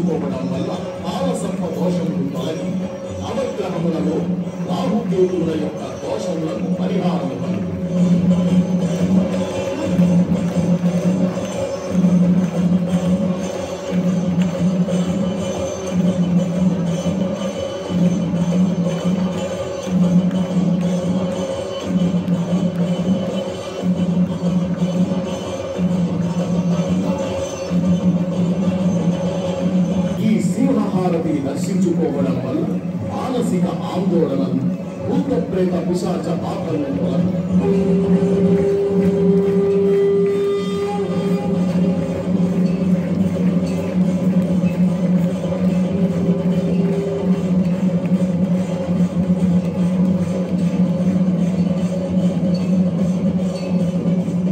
దర్శించుకోవడం వల్ల పాలసర్ప దోషములు తొలగి నవగ్రహములలో రాహుకేతువుల యొక్క దోషములకు పరిహారము కలుగు. దర్శించుకోవడం వల్ల మానసిక ఆందోళనలు భూత ప్రేత పిశాచ బాధలను తొలగు.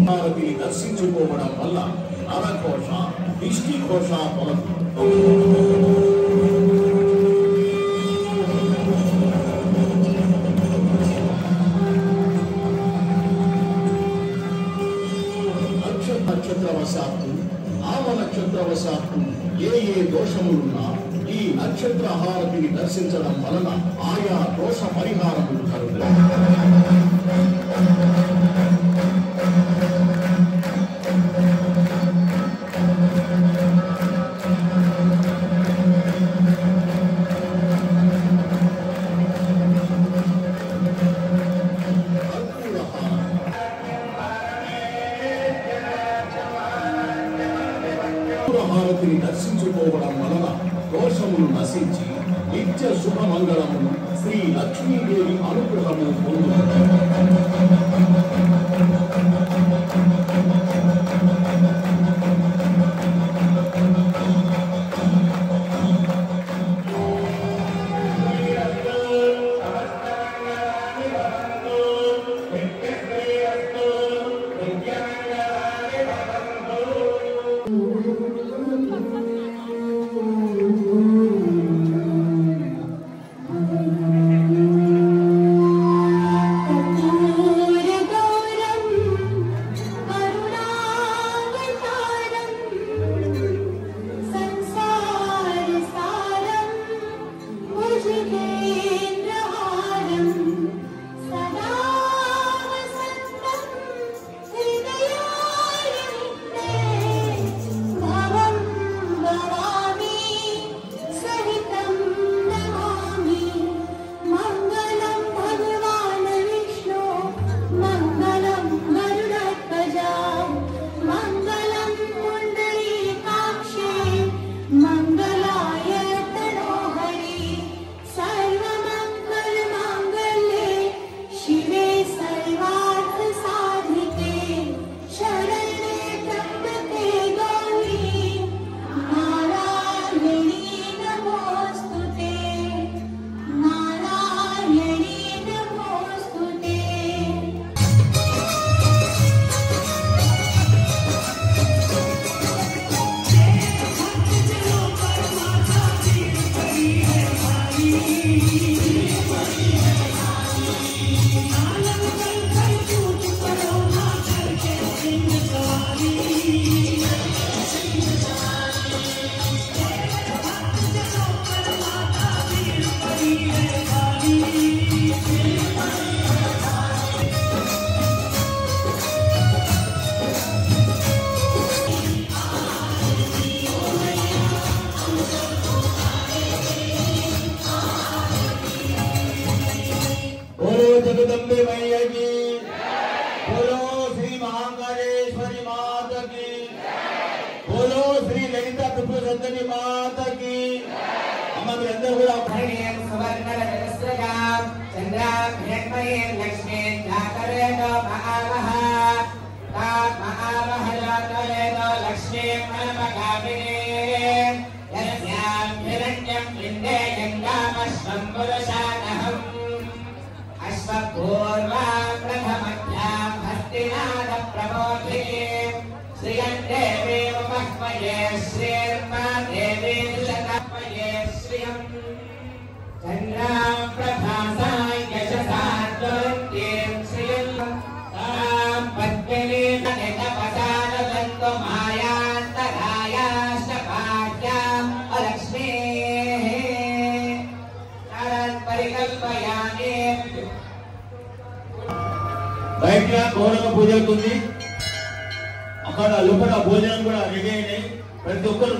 హారతిని దర్శించుకోవడం వల్ల నరఘోష దిష్టిఘోష తొలగు. నక్షత్రవశాత్తు ఆమ నక్షత్రవశాత్తు ఏ దోషములున్నా ఈ నక్షత్ర హారతిని దర్శించడం వలన ఆయా దోష పరిహారములు కలుగుతాయి. హారతిని దర్శించుకోవడం వలన దోషములు నశించి నిత్య శుభమంగళములు శ్రీ లక్ష్మీదేవి అనుగ్రహము పొందుతాయి. जगदम्बे मैया की, बोलो श्री महाकालेश्वरी माता की, बोलो श्री ललिता त्रिपुर सुंदरी माता की। हमारे अंदर बोला हरियम सुवर्ण रजस्रजाम चंद्राम हिरण्मयीं लक्ष्मीं जातरेणो महावः तात् महावः जातरेणो लक्ष्मीं मनमगामिनीं यस्यां हिरण्यं विन्दे गङ्गामश्वं पुरुषानहम् अश्वपूर्वां प्रथमध्यां हस्तिनाद प्रबोधिनीं श्रियं देवी उपह्वये श्रीर्मा देवी शतपये श्रियं चन्द्रां प्रभासां यशसां ज्वलन्तीं श्रियं तां पद्मिनीं तपसानदन्तु मायान्तरायाश्च पाठ्याम् अलक्ष्मी బయట గౌరవ పూజ అవుతుంది. అక్కడ లోపల భోజనం కూడా రెడీ అయినాయి. ప్రతి ఒక్కరు